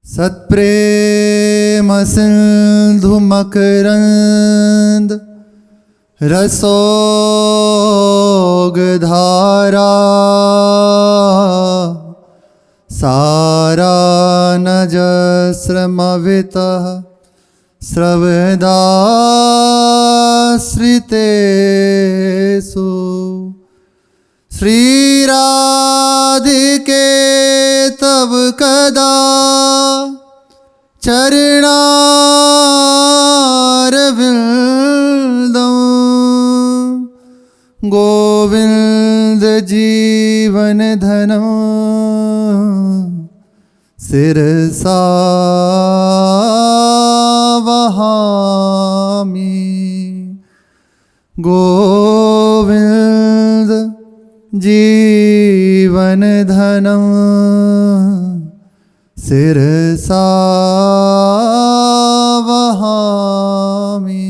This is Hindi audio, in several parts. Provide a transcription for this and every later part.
सत्प्रेम सिंधु मकरंद रसोग धारा सारा नजस्रमवितः स्रवदाश्रितेषु श्रीराधिके तव कदा चरणारविंदं गोविंद जीवन धनं शिरसा वहामि गोविंद जीवन धनं शिरसा वहामि।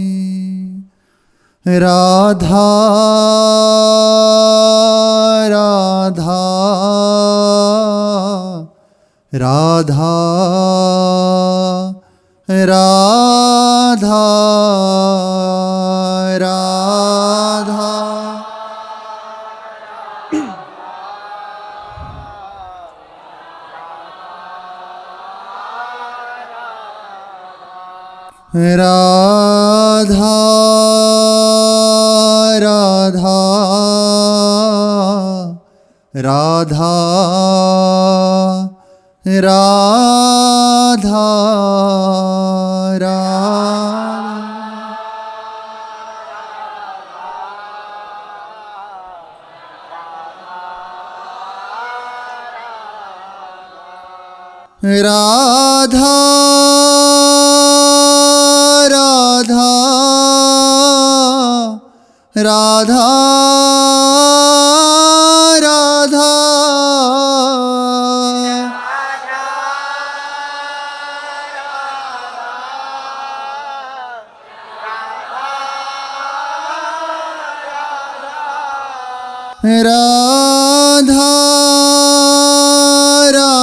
राधा राधा राधा राधा राधा राधा राधा राधा राधा राधा राधा राधा राधा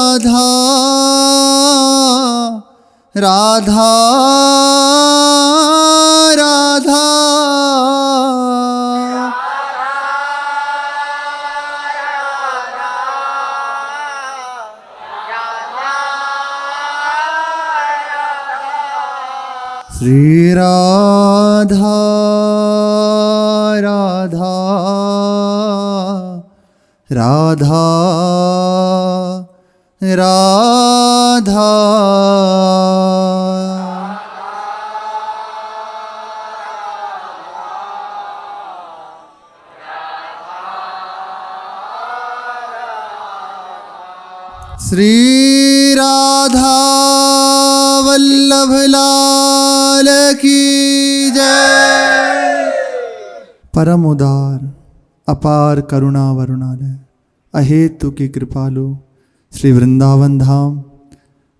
राधा राधा राधा राधा श्री राधा राधा राधा राधा श्री राधा वल्लभ लाल की जय। परम उदार अपार करुणा वरुणालय अहेतु की कृपालु श्री वृंदावन धाम,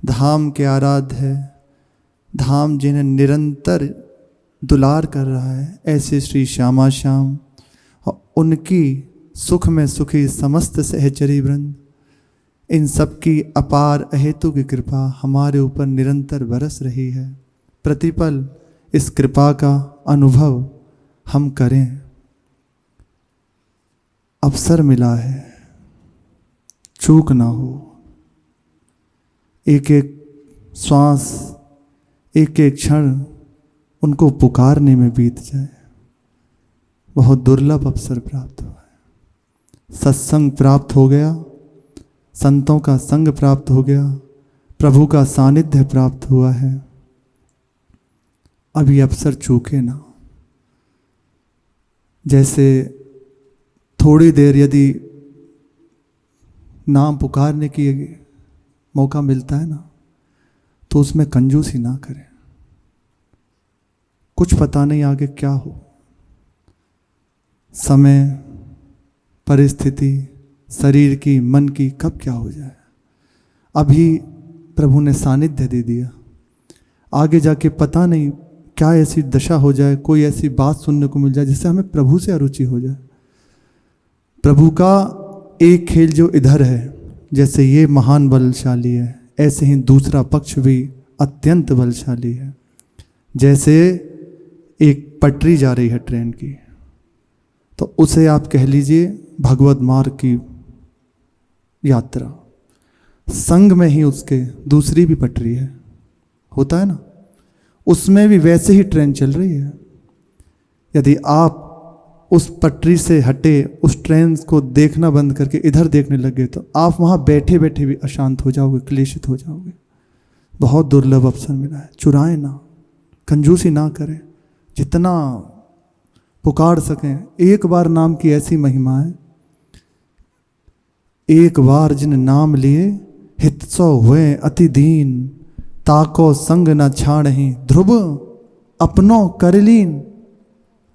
धाम के आराध्य, धाम जिन्हें निरंतर दुलार कर रहा है, ऐसे श्री श्यामा श्याम और उनकी सुख में सुखी समस्त सहचरी वृंद, इन सब की अपार अहेतु की कृपा हमारे ऊपर निरंतर बरस रही है। प्रतिपल इस कृपा का अनुभव हम करें। अवसर मिला है, चूक ना हो। एक एक श्वास, एक एक क्षण उनको पुकारने में बीत जाए। बहुत दुर्लभ अवसर प्राप्त हुआ है। सत्संग प्राप्त हो गया, संतों का संग प्राप्त हो गया, प्रभु का सानिध्य प्राप्त हुआ है। अभी अवसर चूके ना। जैसे थोड़ी देर यदि नाम पुकारने की मौका मिलता है ना, तो उसमें कंजूसी ना करें। कुछ पता नहीं आगे क्या हो, समय, परिस्थिति, शरीर की, मन की, कब क्या हो जाए। अभी प्रभु ने सानिध्य दे दिया, आगे जाके पता नहीं क्या ऐसी दशा हो जाए, कोई ऐसी बात सुनने को मिल जाए जिससे हमें प्रभु से अरुचि हो जाए। प्रभु का एक खेल जो इधर है, जैसे ये महान बलशाली है, ऐसे ही दूसरा पक्ष भी अत्यंत बलशाली है। जैसे एक पटरी जा रही है ट्रेन की, तो उसे आप कह लीजिए भगवत मार्ग की यात्रा, संग में ही उसके दूसरी भी पटरी है, होता है ना, उसमें भी वैसे ही ट्रेन चल रही है। यदि आप उस पटरी से हटे, उस ट्रेन को देखना बंद करके इधर देखने लगे, तो आप वहाँ बैठे बैठे भी अशांत हो जाओगे, क्लेशित हो जाओगे। बहुत दुर्लभ अवसर मिला है, चुराएं ना, कंजूसी ना करें, जितना पुकार सकें। एक बार नाम की ऐसी महिमा है, एक बार जिन नाम लिए हित सो हुए अति दीन, ताको संग न छाड़हि ध्रुव अपनो करलीन।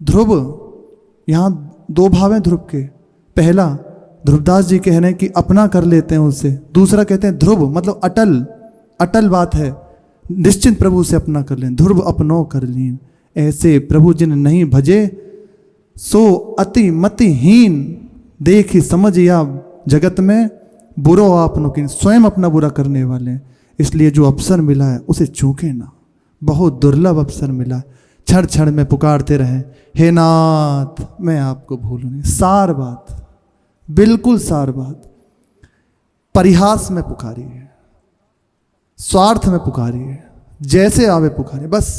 ध्रुव, यहाँ दो भाव हैं ध्रुव के। पहला ध्रुवदास जी कह रहे हैं कि अपना कर लेते हैं उससे, दूसरा कहते हैं ध्रुव मतलब अटल, अटल बात है, निश्चिंत प्रभु से अपना कर लें। ध्रुव अपनो कर लीन, ऐसे प्रभु जिन नहीं भजे सो अति मतिहीन, देख ही समझ या जगत में बुरो आपनो की, स्वयं अपना बुरा करने वाले हैं। इसलिए जो अवसर मिला है उसे चूके ना, बहुत दुर्लभ अवसर मिला है। क्षण क्षण में पुकारते रहें, हे नाथ मैं आपको भूलूं नहीं। सार बात, बिल्कुल सार बात। परिहास में पुकारिए, स्वार्थ में पुकारिए, जैसे आवे पुकारिए बस।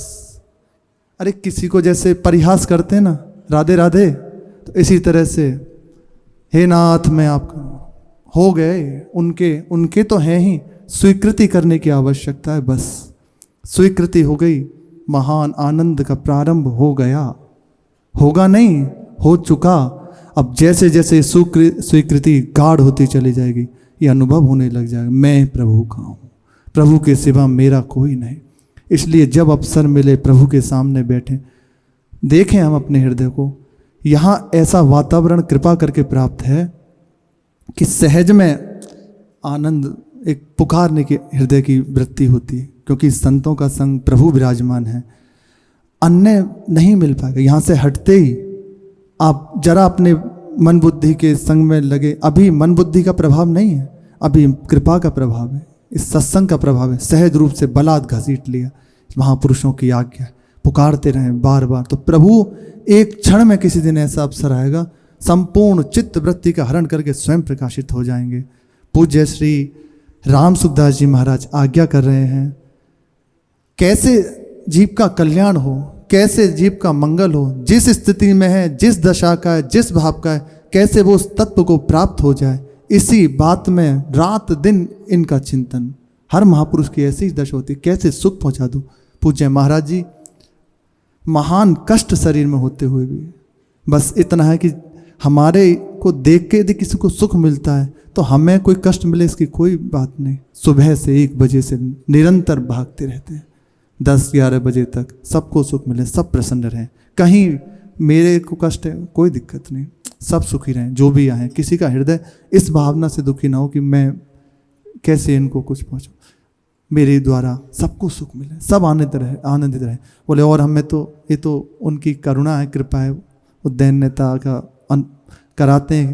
अरे किसी को जैसे परिहास करते हैं ना, राधे राधे, तो इसी तरह से हे नाथ मैं आपका, हो गए उनके तो हैं ही, स्वीकृति करने की आवश्यकता है। बस स्वीकृति हो गई, महान आनंद का प्रारंभ हो गया, होगा नहीं, हो चुका। अब जैसे जैसे स्वीकृति गाढ़ होती चली जाएगी, ये अनुभव होने लग जाएगा, मैं प्रभु का हूँ, प्रभु के सिवा मेरा कोई नहीं। इसलिए जब अवसर मिले प्रभु के सामने बैठें, देखें हम अपने हृदय को। यहाँ ऐसा वातावरण कृपा करके प्राप्त है कि सहज में आनंद, एक पुकारने की हृदय की वृत्ति होती है, क्योंकि संतों का संग प्रभु विराजमान है। अन्य नहीं मिल पाएगा। यहाँ से हटते ही आप जरा अपने मन बुद्धि के संग में लगे, अभी मन बुद्धि का प्रभाव नहीं है, अभी कृपा का प्रभाव है, इस सत्संग का प्रभाव है। सहज रूप से बलात् घसीट लिया, महापुरुषों की आज्ञा, पुकारते रहें बार बार, तो प्रभु एक क्षण में किसी दिन ऐसा अवसर आएगा, संपूर्ण चित्त वृत्ति का हरण करके स्वयं प्रकाशित हो जाएंगे। पूज्य श्री राम सुखदास जी महाराज आज्ञा कर रहे हैं, कैसे जीव का कल्याण हो, कैसे जीव का मंगल हो, जिस स्थिति में है, जिस दशा का है, जिस भाव का है, कैसे वो उस तत्व को प्राप्त हो जाए। इसी बात में रात दिन इनका चिंतन। हर महापुरुष की ऐसी दशा होती, कैसे सुख पहुंचा दूं। पूज्य महाराज जी महान कष्ट शरीर में होते हुए भी बस इतना है कि हमारे को देख के यदि किसी को सुख मिलता है तो हमें कोई कष्ट मिले इसकी कोई बात नहीं। सुबह से 1 बजे से निरंतर भागते रहते हैं, 10-11 बजे तक सबको सुख मिले, सब प्रसन्न रहें। कहीं मेरे को कष्ट है, कोई दिक्कत नहीं, सब सुखी रहें जो भी आए। किसी का हृदय इस भावना से दुखी ना हो कि मैं कैसे इनको कुछ पहुँचाऊँ, मेरे द्वारा सबको सुख मिले, सब आनंदित रहे। बोले और हमें तो ये तो उनकी करुणा है, कृपा है, वो दैन्यता का कराते हैं।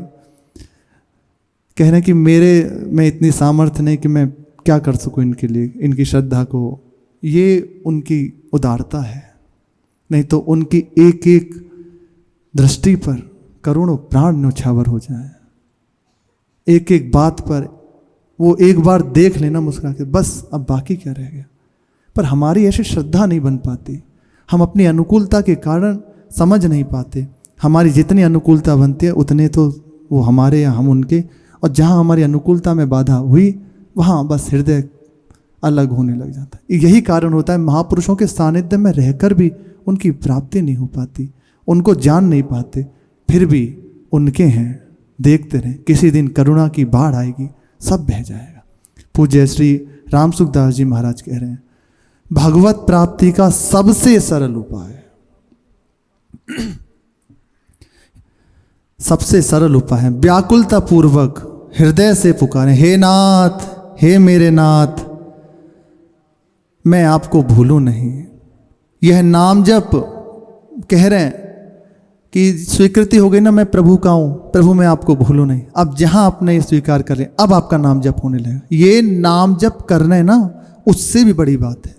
कह रहे हैं कि मेरे में इतनी सामर्थ्य नहीं कि मैं क्या कर सकूं इनके लिए, इनकी श्रद्धा को। ये उनकी उदारता है, नहीं तो उनकी एक एक दृष्टि पर करोड़ों प्राण न्यौछावर हो जाए। एक एक बात पर वो एक बार देख लेना मुस्कुरा के, बस अब बाकी क्या रह गया। पर हमारी ऐसी श्रद्धा नहीं बन पाती, हम अपनी अनुकूलता के कारण समझ नहीं पाते। हमारी जितनी अनुकूलता बनती है उतने तो वो हमारे या हम उनके, और जहाँ हमारी अनुकूलता में बाधा हुई वहाँ बस हृदय अलग होने लग जाता है। यही कारण होता है महापुरुषों के सानिध्य में रहकर भी उनकी प्राप्ति नहीं हो पाती, उनको जान नहीं पाते। फिर भी उनके हैं, देखते रहें, किसी दिन करुणा की बाढ़ आएगी, सब बह जाएगा। पूज्य श्री राम सुखदास जी महाराज कह रहे हैं, भगवत प्राप्ति का सबसे सरल उपाय, सबसे सरल उपाय है व्याकुलता पूर्वक हृदय से पुकारें, हे नाथ, हे मेरे नाथ, मैं आपको भूलूं नहीं। यह नाम जप कह रहे हैं, कि स्वीकृति हो गई ना, मैं प्रभु का हूँ, प्रभु मैं आपको भूलूँ नहीं। अब जहाँ आपने ये स्वीकार कर लिया, अब आपका नाम जप होने लगेगा। ये नाम जप करने ना, उससे भी बड़ी बात है।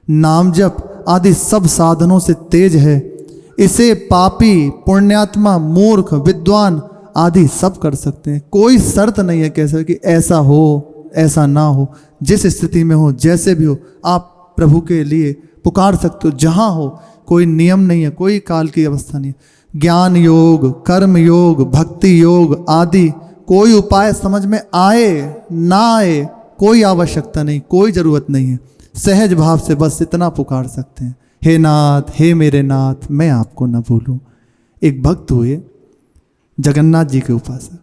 नाम जप आदि सब साधनों से तेज है। इसे पापी, पुण्यात्मा, मूर्ख, विद्वान आदि सब कर सकते हैं। कोई शर्त नहीं है कैसे कि ऐसा हो ऐसा ना हो। जिस स्थिति में हो, जैसे भी हो, आप प्रभु के लिए पुकार सकते हो, जहाँ हो। कोई नियम नहीं है, कोई काल की अवस्था नहीं है। ज्ञान योग, कर्म योग, भक्ति योग आदि कोई उपाय समझ में आए ना आए, कोई आवश्यकता नहीं, कोई जरूरत नहीं है। सहज भाव से बस इतना पुकार सकते हैं, हे नाथ, हे मेरे नाथ, मैं आपको न भूलूं। एक भक्त हुए जगन्नाथ जी के उपासक,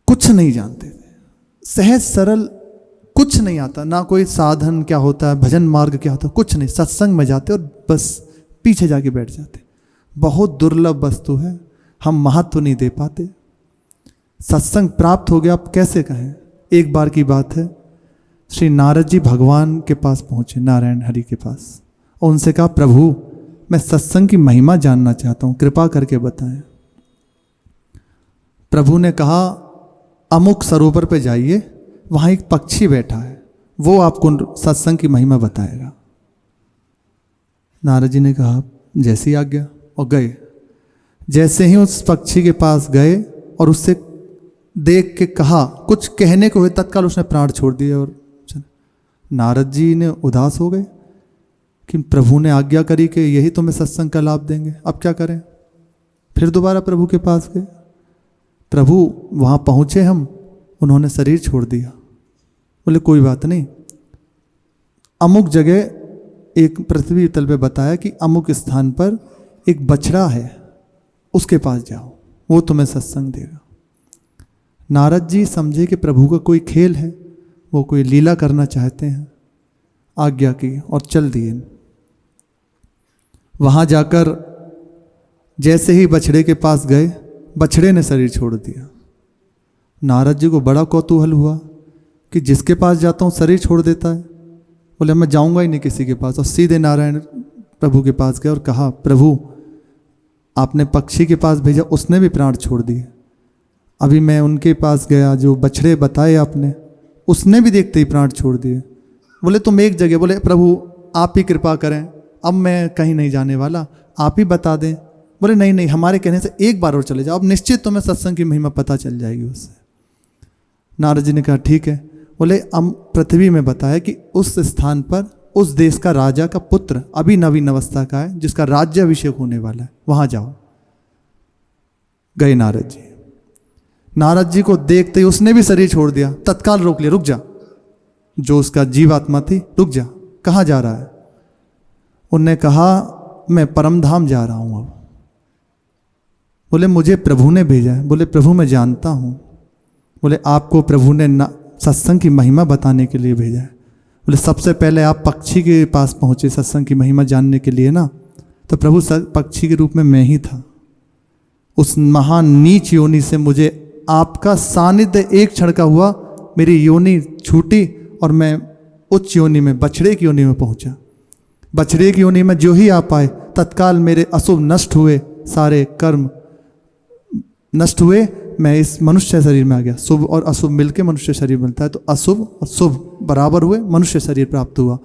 कुछ नहीं जानते थे, सहज सरल, कुछ नहीं आता, ना कोई साधन क्या होता है, भजन मार्ग क्या होता है, कुछ नहीं। सत्संग में जाते और बस पीछे जाके बैठ जाते। बहुत दुर्लभ वस्तु है, हम महत्व नहीं दे पाते। सत्संग प्राप्त हो गया, आप कैसे कहें। एक बार की बात है, श्री नारद जी भगवान के पास पहुंचे, नारायण हरि के पास, और उनसे कहा, प्रभु मैं सत्संग की महिमा जानना चाहता हूं, कृपा करके बताएं। प्रभु ने कहा, अमुक सरोवर पे जाइए, वहां एक पक्षी बैठा है, वो आपको सत्संग की महिमा बताएगा। नारद जी ने कहा, जैसी आज्ञा, और गए। जैसे ही उस पक्षी के पास गए और उससे देख के कहा, कुछ कहने को हुए, तत्काल उसने प्राण छोड़ दिए और चले। नारद जी ने उदास हो गए कि प्रभु ने आज्ञा करी कि यही तुम्हें सत्संग का लाभ देंगे, अब क्या करें। फिर दोबारा प्रभु के पास गए। प्रभु वहाँ पहुँचे हम, उन्होंने शरीर छोड़ दिया। बोले कोई बात नहीं, अमुक जगह एक पृथ्वी तल पे बताया कि अमुक स्थान पर एक बछड़ा है, उसके पास जाओ, वो तुम्हें सत्संग देगा। नारद जी समझे कि प्रभु का कोई खेल है, वो कोई लीला करना चाहते हैं, आज्ञा की और चल दिए। वहाँ जाकर जैसे ही बछड़े के पास गए, बछड़े ने शरीर छोड़ दिया। नारद जी को बड़ा कौतूहल हुआ कि जिसके पास जाता हूँ शरीर छोड़ देता है। बोले मैं जाऊँगा ही नहीं किसी के पास, और सीधे नारायण प्रभु के पास गए और कहा, प्रभु आपने पक्षी के पास भेजा, उसने भी प्राण छोड़ दिए। अभी मैं उनके पास गया, जो बछड़े बताए आपने, उसने भी देखते ही प्राण छोड़ दिए। बोले तुम एक जगह, बोले प्रभु आप ही कृपा करें, अब मैं कहीं नहीं जाने वाला, आप ही बता दें। बोले नहीं नहीं, हमारे कहने से एक बार और चले जाओ, अब निश्चित तुम्हें सत्संग की महिमा पता चल जाएगी उससे। नारद जी ने कहा ठीक है। बोले हम पृथ्वी में बताया कि उस स्थान पर उस देश का राजा का पुत्र अभी नवीन अवस्था का है, जिसका राज्याभिषेक होने वाला है, वहां जाओ। गए नारद जी। नारद जी को देखते ही उसने भी शरीर छोड़ दिया, तत्काल रोक लिया, रुक जा। जो उसका जीवात्मा थी, रुक जा, कहाँ जा रहा है। उनने कहा मैं परमधाम जा रहा हूं अब। बोले मुझे प्रभु ने भेजा है। बोले प्रभु मैं जानता हूं। बोले आपको प्रभु ने सत्संग की महिमा बताने के लिए भेजा है। बोले सबसे पहले आप पक्षी के पास पहुंचे सत्संग की महिमा जानने के लिए ना, तो प्रभु पक्षी के रूप में मैं ही था। उस महान नीच योनि से मुझे आपका सानिध्य एक क्षण का हुआ, मेरी योनि छूटी और मैं उच्च योनि में, बछड़े की योनि में पहुंचा। बछड़े की योनि में जो ही आ पाए, तत्काल मेरे अशुभ नष्ट हुए, सारे कर्म नष्ट हुए, मैं इस मनुष्य शरीर में आ गया। शुभ और अशुभ मिलके मनुष्य शरीर मिलता है, तो अशुभ और शुभ बराबर हुए, मनुष्य शरीर प्राप्त हुआ।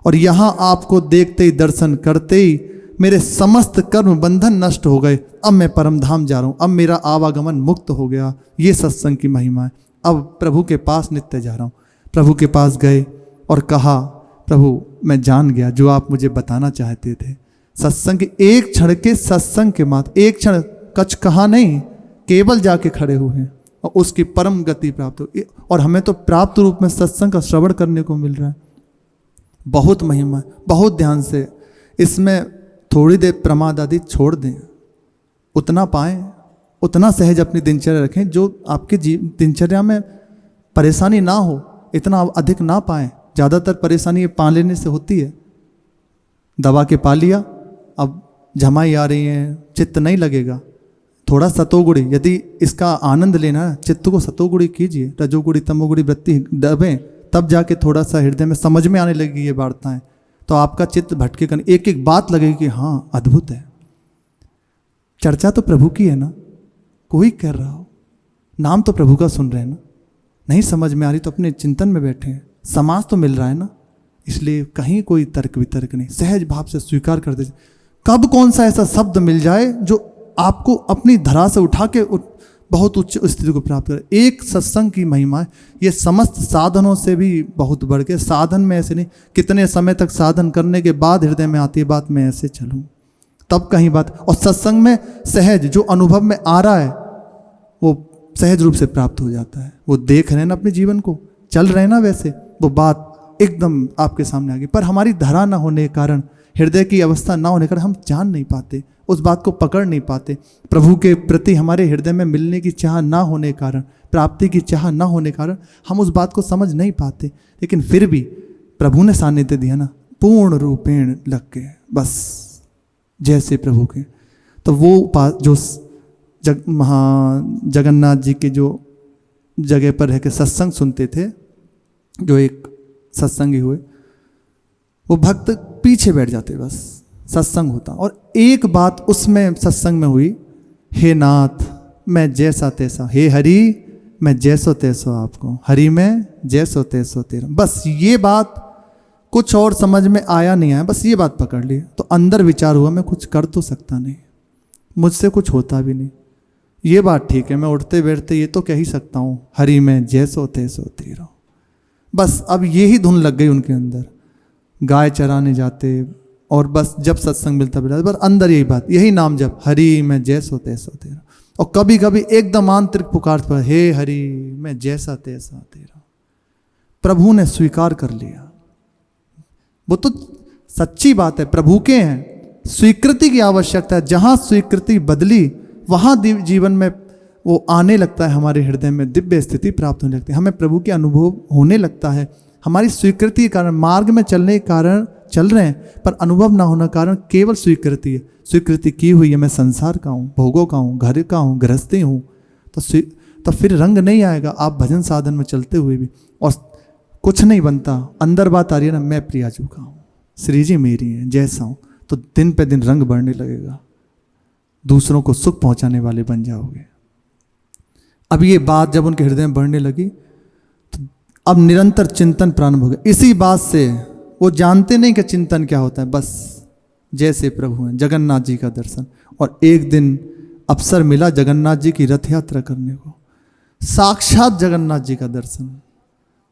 और यहाँ आपको देखते ही, दर्शन करते ही मेरे समस्त कर्म बंधन नष्ट हो गए। अब मैं परमधाम जा रहा हूँ, अब मेरा आवागमन मुक्त हो गया। ये सत्संग की महिमा है। अब प्रभु के पास नित्य जा रहा हूँ। प्रभु के पास गए और कहा, प्रभु मैं जान गया जो आप मुझे बताना चाहते थे। सत्संग के एक क्षण के सत्संग के मात्र एक क्षण, कछ कहा नहीं, केवल जाके खड़े हुए हैं और उसकी परम गति प्राप्त हो। और हमें तो प्राप्त रूप में सत्संग का श्रवण करने को मिल रहा है। बहुत महिमा है, बहुत ध्यान से इसमें थोड़ी देर प्रमाद आदि छोड़ दें, उतना पाएं, उतना सहज अपनी दिनचर्या रखें जो आपके दिनचर्या में परेशानी ना हो, इतना अधिक ना पाएं। ज़्यादातर परेशानी ये पा लेने से होती है। दबा के पा लिया, अब झमाई आ रही है, चित्त नहीं लगेगा। थोड़ा सतोगुणी, यदि इसका आनंद लेना है, चित्त को सतोगुणी कीजिए, रजोगुणी तमोगुणी वृत्ति दबें, तब जाके थोड़ा सा हृदय में समझ में आने लगेगी ये वार्ताएं, तो आपका चित्त भटकेगा नहीं, एक एक बात लगेगी कि हाँ अद्भुत है। चर्चा तो प्रभु की है ना, कोई कर रहा हो, नाम तो प्रभु का सुन रहे हैं ना, नहीं समझ में आ रही तो अपने चिंतन में बैठे हैं, समाज तो मिल रहा है ना, इसलिए कहीं कोई तर्क वितर्क नहीं, सहज भाव से स्वीकार कर दीजिए। कब कौन सा ऐसा शब्द मिल जाए जो आपको अपनी धरा से उठा के बहुत उच्च स्थिति को प्राप्त करे। एक सत्संग की महिमा है, ये समस्त साधनों से भी बहुत बढ़ के, साधन में ऐसे नहीं, कितने समय तक साधन करने के बाद हृदय में आती है बात मैं ऐसे चलूँ, तब कहीं बात। और सत्संग में सहज जो अनुभव में आ रहा है वो सहज रूप से प्राप्त हो जाता है। वो देख रहे हैं ना अपने जीवन को, चल रहे हैं ना वैसे, वो बात एकदम आपके सामने आ गई। पर हमारी धरा ना होने के कारण, हृदय की अवस्था ना होने के कारण हम जान नहीं पाते, उस बात को पकड़ नहीं पाते। प्रभु के प्रति हमारे हृदय में मिलने की चाह ना होने के कारण, प्राप्ति की चाह ना होने के कारण हम उस बात को समझ नहीं पाते। लेकिन फिर भी प्रभु ने सानिध्य दिया ना, पूर्ण रूपेण लग के, बस जैसे प्रभु के। तो वो जो जगन्नाथ जी के जो जगह पर रह के सत्संग सुनते थे, जो एक सत्संगी हुए, वो भक्त पीछे बैठ जाते, बस सत्संग होता। और एक बात उसमें सत्संग में हुई, हे नाथ मैं जैसा तैसा, हे हरि मैं जैसो तैसो आपको, हरि में जैसो तैसो तेरा। बस ये बात, कुछ और समझ में आया नहीं आया, बस ये बात पकड़ ली। तो अंदर विचार हुआ मैं कुछ कर तो सकता नहीं, मुझसे कुछ होता भी नहीं, ये बात ठीक है, मैं उठते बैठते ये तो कह ही सकता हूँ, हरि में जैसो तैसो तेरा। बस अब यही धुन लग गई उनके अंदर, गाय चराने जाते और बस जब सत्संग मिलता मिलता बस अंदर यही बात, यही नाम जब, हरि मैं जैसो तैसो तेरा। और कभी कभी एकदम आंतरिक पुकार पर, हे हरि मैं जैसा तैसा तेरा। प्रभु ने स्वीकार कर लिया। वो तो सच्ची बात है, प्रभु के हैं, स्वीकृति की आवश्यकता है। जहां स्वीकृति बदली वहां जीवन में वो आने लगता है, हमारे हृदय में दिव्य स्थिति प्राप्त होने लगती है, हमें प्रभु के अनुभव होने लगता है। हमारी स्वीकृति के कारण, मार्ग में चलने के कारण चल रहे हैं, पर अनुभव ना होने के कारण केवल स्वीकृति है। स्वीकृति की हुई है, मैं संसार का हूँ, भोगों का हूँ, घर का हूँ, गृहस्थी हूँ, तो फिर रंग नहीं आएगा आप भजन साधन में चलते हुए भी, और कुछ नहीं बनता। अंदर बात आ रही है ना, मैं प्रियाजू का हूँ, श्री जी मेरी है, जैसा हूँ, तो दिन पे दिन रंग बढ़ने लगेगा, दूसरों को सुख पहुंचाने वाले बन जाओगे। अब ये बात जब उनके हृदय में बढ़ने लगी तो अब निरंतर चिंतन प्रारंभ हो गया। इसी बात से वो जानते नहीं कि चिंतन क्या होता है, बस जैसे प्रभु हैं, जगन्नाथ जी का दर्शन। और एक दिन अवसर मिला जगन्नाथ जी की रथ यात्रा करने को, साक्षात जगन्नाथ जी का दर्शन।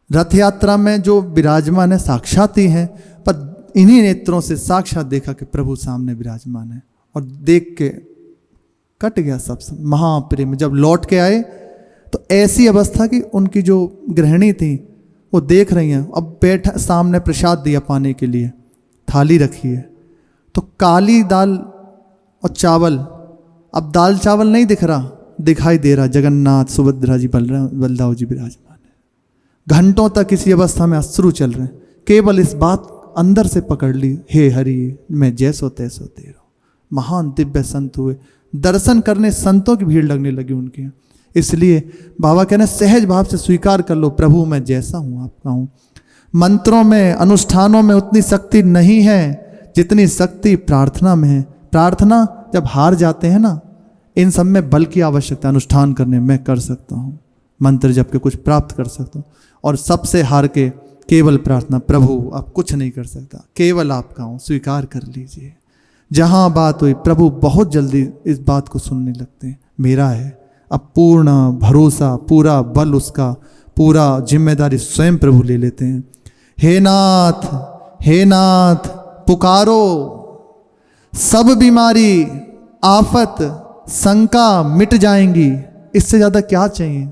रथ यात्रा में जो विराजमान है साक्षात ही है, पर इन्हीं नेत्रों से साक्षात देखा कि प्रभु सामने विराजमान है, और देख के कट गया सब महाप्रेम। जब लौट के आए तो ऐसी अवस्था कि उनकी जो गृहिणी थी वो देख रही हैं, अब बैठा सामने प्रसाद दिया पाने के लिए, थाली रखी है, तो काली दाल और चावल, अब दाल चावल नहीं दिख रहा, दिखाई दे रहा जगन्नाथ सुभद्रा जी बलदाव जी विराजमान है। घंटों तक इसी अवस्था में अश्रु चल रहे हैं, केवल इस बात अंदर से पकड़ ली, हे हरि मैं जैसो तैसो तेरा। महान दिव्य संत हुए, दर्शन करने संतों की भीड़ लगने लगी उनके। इसलिए बाबा कहने सहज भाव से स्वीकार कर लो, प्रभु मैं जैसा हूँ आपका हूँ। मंत्रों में, अनुष्ठानों में उतनी शक्ति नहीं है जितनी शक्ति प्रार्थना में है। प्रार्थना जब हार जाते हैं ना, इन सब में बल की आवश्यकता, अनुष्ठान करने में कर सकता हूँ, मंत्र जप के कुछ प्राप्त कर सकता हूँ, और सबसे हार के केवल प्रार्थना, प्रभु आप कुछ नहीं कर सकता, केवल आपका हूँ, स्वीकार कर लीजिए। जहाँ बात हुई प्रभु बहुत जल्दी इस बात को सुनने लगते हैं, मेरा है। अब पूर्ण भरोसा, पूरा बल उसका, पूरा जिम्मेदारी स्वयं प्रभु ले लेते हैं। हे नाथ, हे नाथ पुकारो, सब बीमारी, आफत, शंका मिट जाएंगी। इससे ज़्यादा क्या चाहिए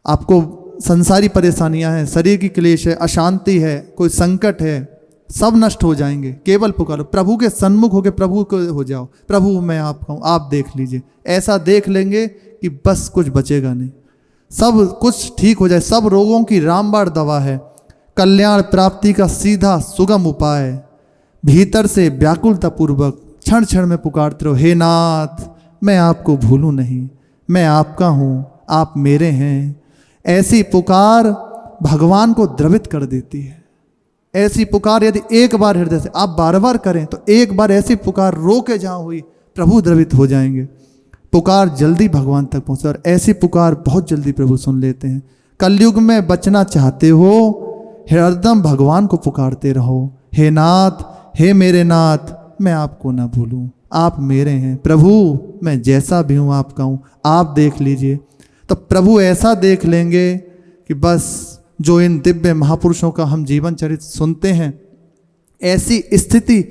आपको? संसारी परेशानियां हैं, शरीर की क्लेश है, अशांति है, कोई संकट है, सब नष्ट हो जाएंगे। केवल पुकारो, प्रभु के सन्मुख होकर प्रभु को हो जाओ, प्रभु मैं आपका हूँ, आप देख लीजिए। ऐसा देख लेंगे कि बस कुछ बचेगा नहीं, सब कुछ ठीक हो जाए। सब रोगों की रामबाण दवा है, कल्याण प्राप्ति का सीधा सुगम उपाय। भीतर से व्याकुलता पूर्वक क्षण क्षण में पुकारते रहो, हे नाथ मैं आपको भूलूं नहीं, मैं आपका हूँ, आप मेरे हैं। ऐसी पुकार भगवान को द्रवित कर देती है। ऐसी पुकार यदि एक बार हृदय से आप बार बार करें तो एक बार ऐसी पुकार रो के जहाँ हुई, प्रभु द्रवित हो जाएंगे। पुकार जल्दी भगवान तक पहुँचे, और ऐसी पुकार बहुत जल्दी प्रभु सुन लेते हैं। कलयुग में बचना चाहते हो, हरदम भगवान को पुकारते रहो, हे नाथ, हे मेरे नाथ, मैं आपको ना भूलूं, आप मेरे हैं प्रभु, मैं जैसा भी हूँ आपका हूँ, आप देख लीजिए। तो प्रभु ऐसा देख लेंगे कि बस जो इन दिव्य महापुरुषों का हम जीवन चरित्र सुनते हैं, ऐसी स्थिति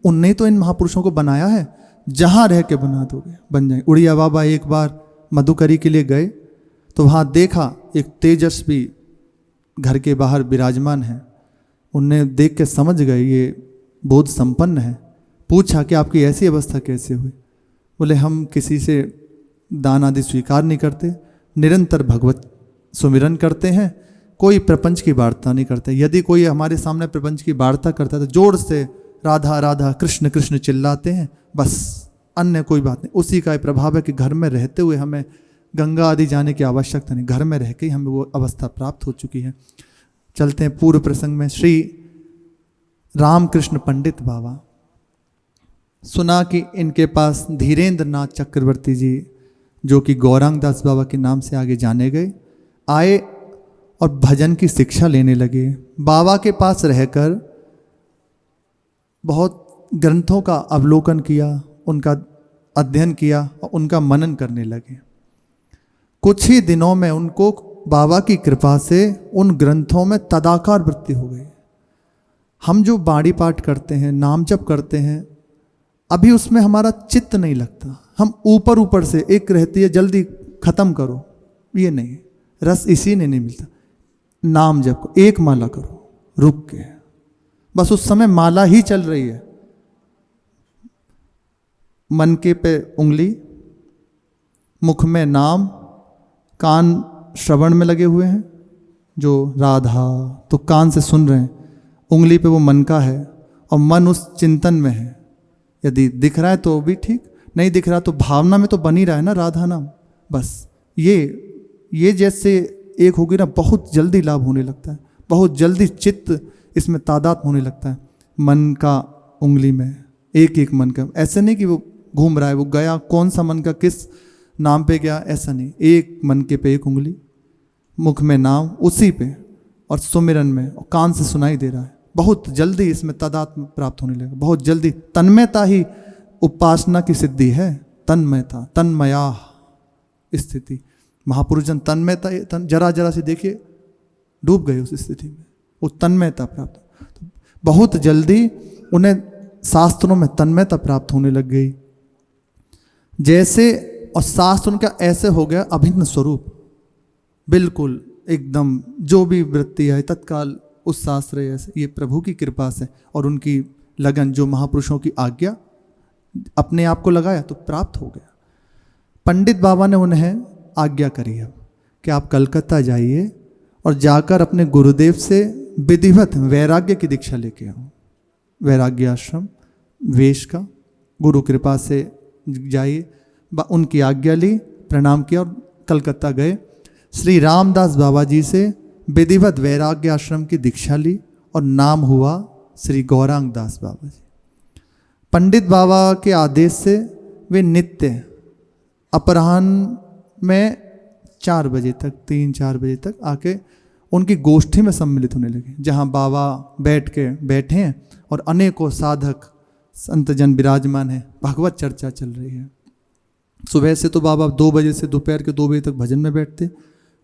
उनने तो इन महापुरुषों को बनाया है, जहाँ रह के बना दोगे बन जाएंगे। उड़िया बाबा एक बार मधुकरी के लिए गए तो वहाँ देखा एक तेजस्वी घर के बाहर विराजमान है। उनने देख के समझ गए ये बोध संपन्न है। पूछा कि आपकी ऐसी अवस्था कैसे हुई? बोले हम किसी से दान आदि स्वीकार नहीं करते, निरंतर भगवत सुमिरन करते हैं, कोई प्रपंच की वार्ता नहीं करते। यदि कोई हमारे सामने प्रपंच की वार्ता करता है तो जोर से राधा राधा कृष्ण कृष्ण चिल्लाते हैं, बस, अन्य कोई बात नहीं। उसी का प्रभाव है कि घर में रहते हुए हमें गंगा आदि जाने की आवश्यकता नहीं, घर में रह के ही हमें वो अवस्था प्राप्त हो चुकी है। चलते हैं पूर्व प्रसंग में। श्री रामकृष्ण पंडित बाबा, सुना कि इनके पास धीरेन्द्र नाथ चक्रवर्ती जी, जो कि गौरांग दास बाबा के नाम से आगे जाने गए, आए और भजन की शिक्षा लेने लगे। बाबा के पास रहकर बहुत ग्रंथों का अवलोकन किया, उनका अध्ययन किया और उनका मनन करने लगे। कुछ ही दिनों में उनको बाबा की कृपा से उन ग्रंथों में तदाकार वृत्ति हो गई। हम जो बाणी पाठ करते हैं, नाम जप करते हैं, अभी उसमें हमारा चित्त नहीं लगता। हम ऊपर ऊपर से एक रहती है जल्दी खत्म करो, ये नहीं, रस इसी ने नहीं मिलता। नाम जप को एक माला करो रुक के, बस उस समय माला ही चल रही है, मन के पे उंगली, मुख में नाम, कान श्रवण में लगे हुए हैं, जो राधा तो कान से सुन रहे हैं, उंगली पे वो मन का है और मन उस चिंतन में है। यदि दिख रहा है तो भी ठीक, नहीं दिख रहा तो भावना में तो बन ही रहा है ना राधा नाम। बस ये जैसे एक होगी ना, बहुत जल्दी लाभ होने लगता है, बहुत जल्दी चित्त इसमें तादाद होने लगता है। मन का उंगली में एक एक मन का, ऐसे नहीं कि वो घूम रहा है, वो गया कौन सा मन का किस नाम पे गया, ऐसा नहीं, एक मन के पे एक उंगली, मुख में नाम उसी पे, और सुमिरन में, और कान से सुनाई दे रहा है। बहुत जल्दी इसमें तादात्म्य प्राप्त होने लगेगा, बहुत जल्दी। तन्मयता ही उपासना की सिद्धि है, तन्मयता, तन्मया स्थिति। महापुरुष जन तन्मयता जरा जरा से देखिए डूब गए उस स्थिति में, वो तन्मयता प्राप्त, तो बहुत जल्दी उन्हें शास्त्रों में तन्मयता प्राप्त होने लग गई। जैसे, और शास्त्र उनका ऐसे हो गया अभिन्न स्वरूप, बिल्कुल एकदम जो भी वृत्ति है तत्काल उस शास्त्र ऐसे, ये प्रभु की कृपा से और उनकी लगन, जो महापुरुषों की आज्ञा अपने आप को लगाया तो प्राप्त हो गया। पंडित बाबा ने उन्हें आज्ञा करी है कि आप कलकत्ता जाइए और जाकर अपने गुरुदेव से विधिवत वैराग्य की दीक्षा लेके आओ। वैराग्य आश्रम वेश का, गुरु कृपा से जाइए। उनकी आज्ञा ली, प्रणाम किया और कलकत्ता गए। श्री रामदास बाबा जी से विधिवत वैराग्य आश्रम की दीक्षा ली और नाम हुआ श्री गौरांग दास बाबा जी। पंडित बाबा के आदेश से वे नित्य अपराह्न में 4 बजे तक, 3-4 बजे तक आके उनकी गोष्ठी में सम्मिलित होने लगे, जहाँ बाबा बैठे हैं और अनेकों साधक संतजन विराजमान हैं, भगवत चर्चा चल रही है। सुबह से तो बाबा 2 बजे से दोपहर के 2 बजे तक भजन में बैठते,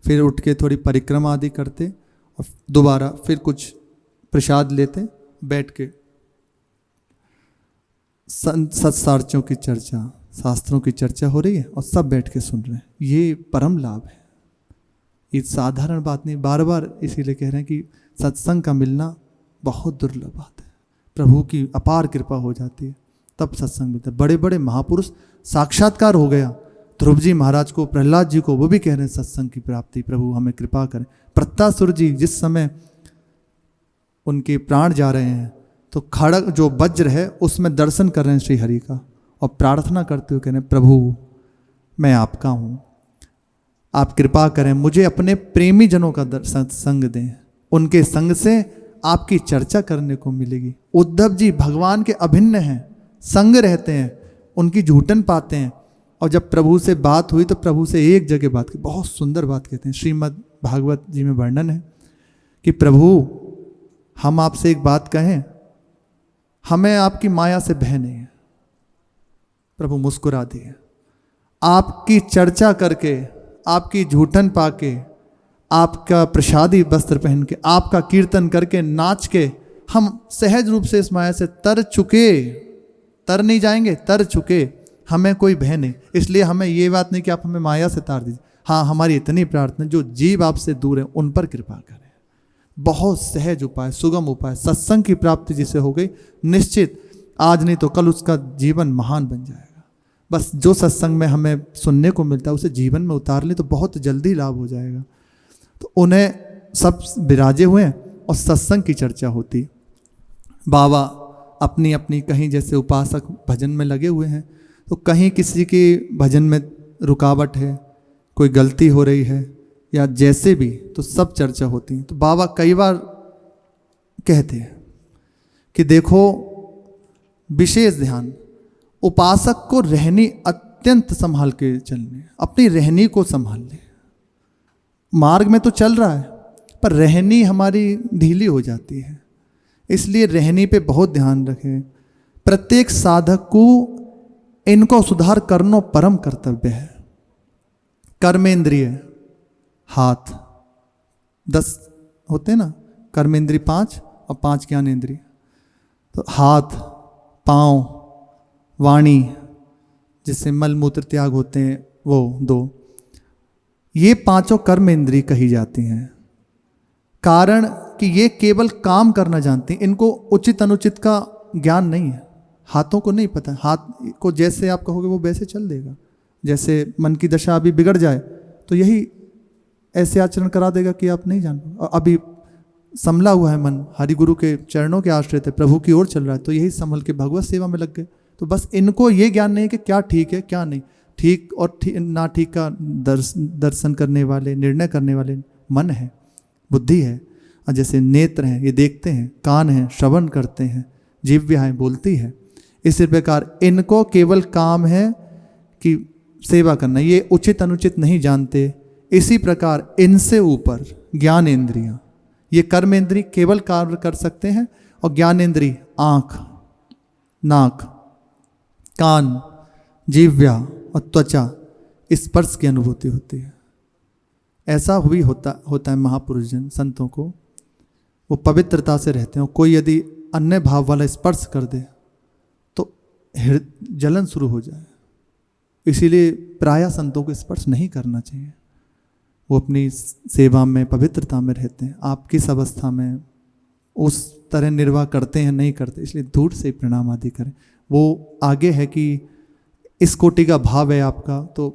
फिर उठ के थोड़ी परिक्रमा आदि करते और दोबारा फिर कुछ प्रसाद लेते, बैठ के सत्सार्चों की चर्चा, शास्त्रों की चर्चा हो रही है और सब बैठ के सुन रहे हैं। ये परम लाभ है, ये साधारण बात नहीं। बार बार इसीलिए कह रहे हैं कि सत्संग का मिलना बहुत दुर्लभ बात है, प्रभु की अपार कृपा हो जाती है तब सत्संग मिलता है। बड़े बड़े महापुरुष साक्षात्कार हो गया, ध्रुव जी महाराज को, प्रहलाद जी को, वो भी कह रहे हैं सत्संग की प्राप्ति, प्रभु हमें कृपा करें। प्रत्यासुर जी जिस समय उनके प्राण जा रहे हैं तो खड़ग जो वज्र है उसमें दर्शन कर रहे हैं श्री हरि का और प्रार्थना करते हुए कह रहे हैं प्रभु मैं आपका हूँ, आप कृपा करें, मुझे अपने प्रेमी जनों का संग दें, उनके संग से आपकी चर्चा करने को मिलेगी। उद्धव जी भगवान के अभिन्न हैं, संग रहते हैं, उनकी झूठन पाते हैं। और जब प्रभु से बात हुई तो प्रभु से एक जगह बात की, बहुत सुंदर बात कहते हैं, श्रीमद् भागवत जी में वर्णन है कि प्रभु हम आपसे एक बात कहें, हमें आपकी माया से भय नहीं है। प्रभु मुस्कुरा दिए, आपकी चर्चा करके, आपकी झूठन पाके, आपका प्रसादी वस्त्र पहन के, आपका कीर्तन करके, नाच के हम सहज रूप से इस माया से तर चुके, तर नहीं जाएंगे, तर चुके, हमें कोई भय नहीं। इसलिए हमें ये बात नहीं कि आप हमें माया से तार दीजिए, हाँ हमारी इतनी प्रार्थना, जो जीव आपसे दूर है उन पर कृपा करें। बहुत सहज उपाय, सुगम उपाय, सत्संग की प्राप्ति जिसे हो गई, निश्चित आज नहीं तो कल उसका जीवन महान बन जाएगा। बस जो सत्संग में हमें सुनने को मिलता है उसे जीवन में उतार ले तो बहुत जल्दी लाभ हो जाएगा। तो उन्हें सब विराजे हुए हैं और सत्संग की चर्चा होती। बाबा अपनी अपनी कहीं जैसे उपासक भजन में लगे हुए हैं, तो कहीं किसी के भजन में रुकावट है, कोई गलती हो रही है या जैसे भी, तो सब चर्चा होती है। तो बाबा कई बार कहते हैं कि देखो विशेष ध्यान, उपासक को रहनी अत्यंत संभाल के चलनी, अपनी रहनी को संभाल ले। मार्ग में तो चल रहा है पर रहनी हमारी ढीली हो जाती है, इसलिए रहनी पे बहुत ध्यान रखें। प्रत्येक साधक को इनको सुधार करना परम कर्तव्य है। कर्मेंद्रिय हाथ 10 होते हैं ना, कर्मेंद्रिय 5 और 5 ज्ञानेंद्रिय। तो हाथ, पाँव, वाणी जिससे मल मूत्र त्याग होते हैं वो 2, ये 5 कर्मेंद्रिय कही जाती हैं। कारण कि ये केवल काम करना जानती हैं, इनको उचित अनुचित का ज्ञान नहीं है। हाथों को नहीं पता, हाथ को जैसे आप कहोगे वो वैसे चल देगा। जैसे मन की दशा अभी बिगड़ जाए तो यही ऐसे आचरण करा देगा कि आप नहीं जान पाओ। अभी संभला हुआ है मन, हरि गुरु के चरणों के आश्रित है, प्रभु की ओर चल रहा है, तो यही संभल के भगवत सेवा में लग गए। तो बस इनको ये ज्ञान नहीं है कि क्या ठीक है क्या नहीं, ठीक और ना ठीक का दर्शन करने वाले, निर्णय करने वाले मन है, बुद्धि है। और जैसे नेत्र हैं ये देखते हैं, कान हैं श्रवण करते हैं, जिह्वा है बोलती है। इसी प्रकार इनको केवल काम है कि सेवा करना, ये उचित अनुचित नहीं जानते। इसी प्रकार इनसे ऊपर ज्ञानेंद्रियां, ये कर्मेंद्रिय केवल कार्य कर सकते हैं, और ज्ञानेंद्रिय आँख, नाक, कान, जिह्वा और त्वचा, स्पर्श की अनुभूति होती है। ऐसा हुई होता है महापुरुष जन संतों को, वो पवित्रता से रहते हैं। कोई यदि अन्य भाव वाला स्पर्श कर दे तो जलन शुरू हो जाए, इसीलिए प्रायः संतों को स्पर्श नहीं करना चाहिए। वो अपनी सेवा में पवित्रता में रहते हैं। आप किस अवस्था में उस तरह निर्वाह करते हैं नहीं करते, इसलिए दूर से प्रणाम आदि करें। वो आगे है कि इस कोटि का भाव है आपका तो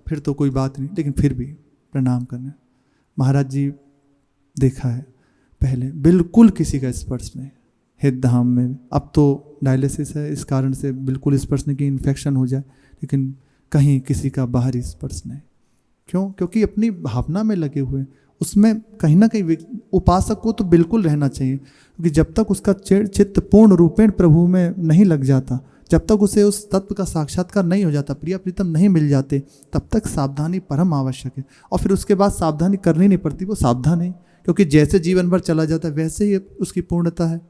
फिर तो कोई बात नहीं, लेकिन फिर भी प्रणाम करना। महाराज जी देखा है पहले बिल्कुल किसी का स्पर्श नहीं हित धाम में, अब तो डायलिसिस है इस कारण से बिल्कुल स्पर्श नहीं कि इन्फेक्शन हो जाए, लेकिन कहीं किसी का बाहरी स्पर्श नहीं। क्यों? क्योंकि अपनी भावना में लगे हुए, उसमें कहीं ना कहीं उपासक को तो बिल्कुल रहना चाहिए, क्योंकि जब तक उसका चित्त पूर्ण रूपेण प्रभु में नहीं लग जाता, जब तक उसे उस तत्व का साक्षात्कार नहीं हो जाता, प्रिय प्रीतम नहीं मिल जाते, तब तक सावधानी परम आवश्यक है। और फिर उसके बाद सावधानी करनी नहीं पड़ती, वो सावधान है, क्योंकि जैसे जीवन भर चला जाता है वैसे ही उसकी पूर्णता है।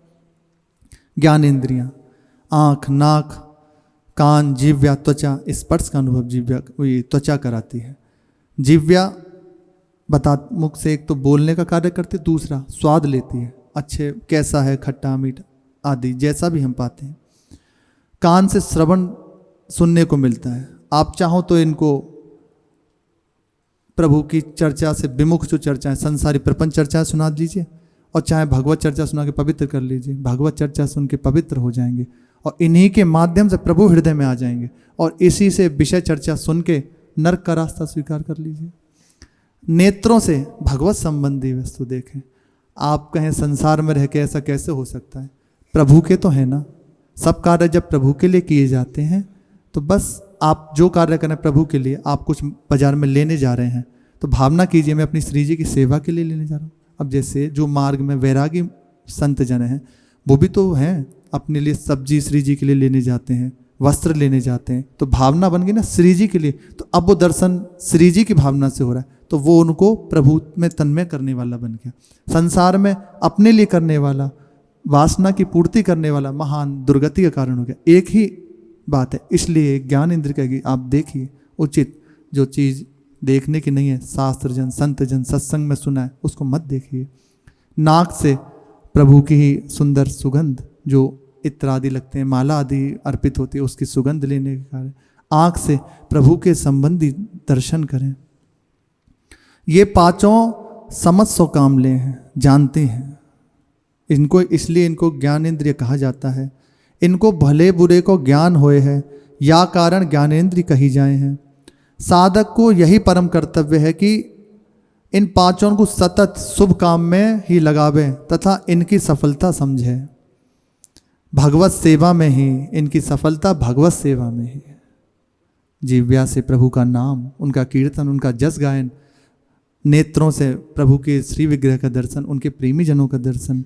ज्ञानेंद्रियां आँख, नाक, कान, जिह्वा, त्वचा, स्पर्श का अनुभव जिह्वा त्वचा कराती है। जिह्वा बता मुख से एक तो बोलने का कार्य करती है, दूसरा स्वाद लेती है, अच्छे कैसा है, खट्टा मीठा आदि जैसा भी हम पाते हैं। कान से श्रवण सुनने को मिलता है। आप चाहो तो इनको प्रभु की चर्चा से विमुख जो चर्चा है, संसारी प्रपंच चर्चा सुना दीजिए, और चाहे भगवत चर्चा सुना के पवित्र कर लीजिए। भगवत चर्चा सुन के पवित्र हो जाएंगे और इन्हीं के माध्यम से प्रभु हृदय में आ जाएंगे, और इसी से विषय चर्चा सुन के नरक का रास्ता स्वीकार कर लीजिए। नेत्रों से भगवत संबंधी वस्तु देखें। आप कहें संसार में रह के ऐसा कैसे हो सकता है, प्रभु के तो है ना। सब कार्य जब प्रभु के लिए किए जाते हैं तो बस आप जो कार्य करें प्रभु के लिए, आप कुछ बाजार में लेने जा रहे हैं तो भावना कीजिए मैं अपनी श्री जी की सेवा के लिए लेने जा रहा हूँ। अब जैसे जो मार्ग में वैरागी संत जन हैं वो भी तो हैं, अपने लिए सब्जी श्री जी के लिए लेने जाते हैं, वस्त्र लेने जाते हैं, तो भावना बन गई ना श्री जी के लिए, तो अब वो दर्शन श्री जी की भावना से हो रहा है, तो वो उनको प्रभु में तन्मय करने वाला बन गया। संसार में अपने लिए करने वाला, वासना की पूर्ति करने वाला महान दुर्गति का कारण हो गया। एक ही बात है, इसलिए ज्ञान इंद्र कहेगी आप देखिए, उचित जो चीज़ देखने की नहीं है, शास्त्र जन संत जन सत्संग में सुना है उसको मत देखिए। नाक से प्रभु की ही सुंदर सुगंध जो इत्र आदि लगते हैं, माला आदि अर्पित होती है, उसकी सुगंध लेने के कारण आँख से प्रभु के संबंधी दर्शन करें। ये पांचों समझ सो काम ले हैं, जानते हैं इनको, इसलिए इनको ज्ञानेंद्रिय कहा जाता है। इनको भले बुरे को ज्ञान होए है, या कारण ज्ञानेंद्रिय कही जाए हैं। साधक को यही परम कर्तव्य है कि इन पांचों को सतत शुभ काम में ही लगावे तथा इनकी सफलता समझे। भगवत सेवा में ही इनकी सफलता, भगवत सेवा में ही। जीव्या से प्रभु का नाम, उनका कीर्तन, उनका जस गायन, नेत्रों से प्रभु के श्री विग्रह का दर्शन, उनके प्रेमी जनों का दर्शन,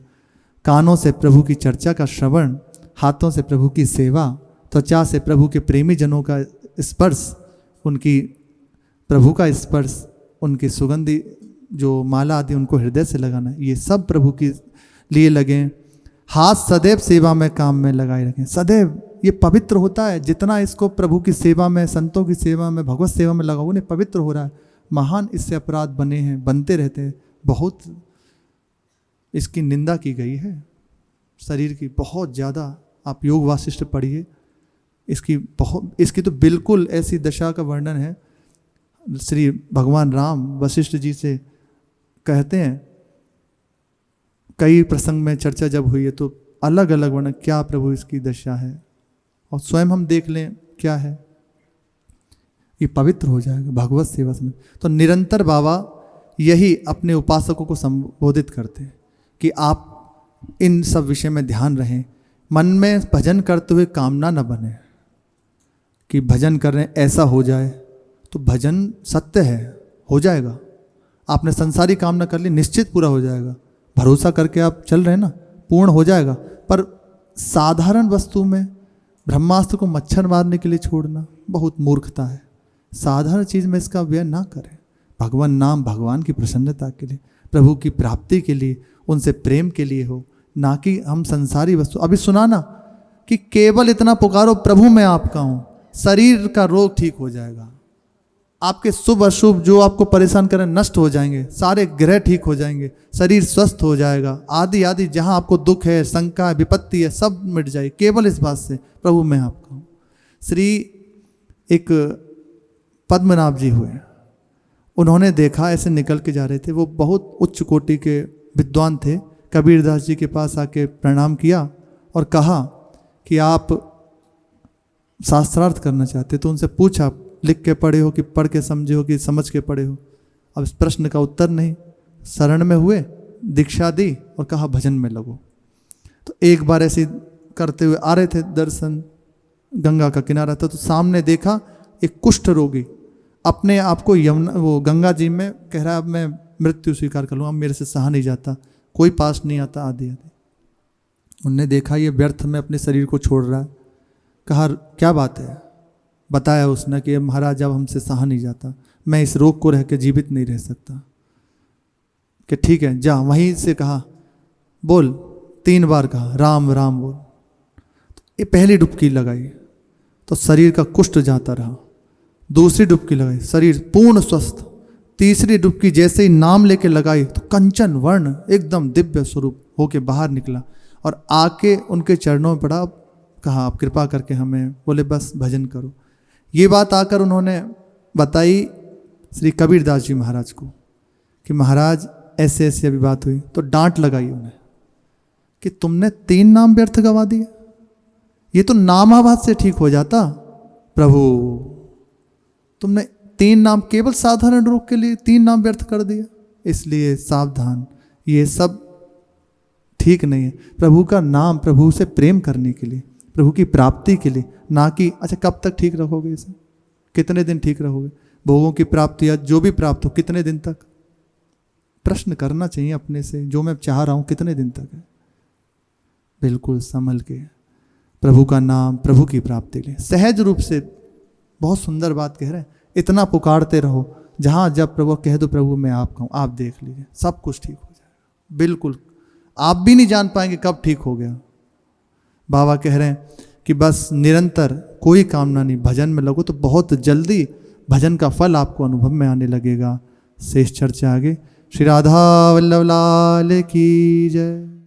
कानों से प्रभु की चर्चा का श्रवण, हाथों से प्रभु की सेवा, त्वचा से प्रभु के प्रेमी जनों का स्पर्श, उनकी प्रभु का स्पर्श, उनकी सुगंधी जो माला आदि उनको हृदय से लगाना, ये सब प्रभु के लिए लगें। हाथ सदैव सेवा में काम में लगाए रखें, सदैव ये पवित्र होता है। जितना इसको प्रभु की सेवा में, संतों की सेवा में, भगवत सेवा में लगाओ, उन्हें पवित्र हो रहा है। महान इससे अपराध बने हैं, बनते रहते हैं, बहुत इसकी निंदा की गई है शरीर की, बहुत ज़्यादा। आप योग वासिष्ठ पढ़िए, इसकी तो बिल्कुल ऐसी दशा का वर्णन है। श्री भगवान राम वशिष्ठ जी से कहते हैं, कई प्रसंग में चर्चा जब हुई है तो अलग अलग वर्णन, क्या प्रभु इसकी दशा है, और स्वयं हम देख लें क्या है। ये पवित्र हो जाएगा भगवत सेवा से। तो निरंतर बाबा यही अपने उपासकों को संबोधित करते हैं कि आप इन सब विषय में ध्यान रहें। मन में भजन करते हुए कामना न बने कि भजन कर रहे हैं ऐसा हो जाए, तो भजन सत्य है, हो जाएगा। आपने संसारी कामना कर ली, निश्चित पूरा हो जाएगा। भरोसा करके आप चल रहे हैं ना, पूर्ण हो जाएगा। पर साधारण वस्तु में ब्रह्मास्त्र को मच्छर मारने के लिए छोड़ना बहुत मूर्खता है। साधारण चीज़ में इसका व्यय ना करें। भगवान नाम भगवान की प्रसन्नता के लिए, प्रभु की प्राप्ति के लिए, उनसे प्रेम के लिए हो, ना कि हम संसारी वस्तु। अभी सुना ना कि केवल इतना पुकारो प्रभु मैं आपका हूँ, शरीर का रोग ठीक हो जाएगा, आपके शुभ अशुभ जो आपको परेशान करें नष्ट हो जाएंगे, सारे ग्रह ठीक हो जाएंगे, शरीर स्वस्थ हो जाएगा, आदि आदि जहाँ आपको दुख है, शंका है, विपत्ति है, सब मिट जाए केवल इस बात से प्रभु मैं आपका हूँ। श्री एक पद्मनाभ जी हुए, उन्होंने देखा ऐसे निकल के जा रहे थे, वो बहुत उच्च कोटि के विद्वान थे। कबीरदास जी के पास आके प्रणाम किया और कहा कि आप शास्त्रार्थ करना चाहते, तो उनसे पूछा लिख के पढ़े हो कि पढ़ के समझे हो कि समझ के पढ़े हो। अब इस प्रश्न का उत्तर नहीं, शरण में हुए, दीक्षा दी और कहा भजन में लगो। तो एक बार ऐसे करते हुए आ रहे थे दर्शन, गंगा का किनारा था, तो सामने देखा एक कुष्ठ रोगी अपने आप को यमुना वो गंगा जी में कह रहा है अब मैं मृत्यु स्वीकार कर लूँगा, मेरे से सहा नहीं जाता, कोई पास नहीं आता, आदि आदि। उनने देखा ये व्यर्थ में अपने शरीर को छोड़ रहा है। कहा क्या बात है, बताया उसने कि महाराज अब हमसे सहा नहीं जाता, मैं इस रोग को रह के जीवित नहीं रह सकता। कि ठीक है जा। वहीं से कहा बोल, 3 बार कहा राम राम बोल। तो ये पहली डुबकी लगाई तो शरीर का कुष्ठ जाता रहा, दूसरी डुबकी लगाई शरीर पूर्ण स्वस्थ, तीसरी डुबकी जैसे ही नाम लेके लगाई तो कंचन वर्ण एकदम दिव्य स्वरूप होके बाहर निकला और आके उनके चरणों में पड़ा। कहा आप कृपा करके हमें, बोले बस भजन करो। ये बात आकर उन्होंने बताई श्री कबीरदास जी महाराज को कि महाराज ऐसे ऐसे अभी बात हुई। तो डांट लगाई उन्हें कि तुमने 3 नाम व्यर्थ गवा दिए, ये तो नामाभास से ठीक हो जाता। प्रभु तुमने 3 नाम केवल साधारण रोग के लिए 3 नाम व्यर्थ कर दिया, इसलिए सावधान, ये सब ठीक नहीं है। प्रभु का नाम प्रभु से प्रेम करने के लिए, प्रभु की प्राप्ति के लिए, ना कि अच्छा कब तक ठीक रखोगे इसे, कितने दिन ठीक रहोगे, भोगों की प्राप्ति या जो भी प्राप्त हो कितने दिन तक। प्रश्न करना चाहिए अपने से, जो मैं चाह रहा हूँ कितने दिन तक है। बिल्कुल संभल के प्रभु का नाम, प्रभु की प्राप्ति ले। सहज रूप से बहुत सुंदर बात कह रहे हैं, इतना पुकारते रहो, जहाँ जब प्रभु कह दो प्रभु मैं आपका हूँ, आप देख लीजिए सब कुछ ठीक हो जाएगा। बिल्कुल आप भी नहीं जान पाएंगे कब ठीक हो गया। बाबा कह रहे हैं कि बस निरंतर कोई कामना नहीं, भजन में लगो तो बहुत जल्दी भजन का फल आपको अनुभव में आने लगेगा। शेष चर्चा आगे। श्री राधा वल्लभ लाल की जय।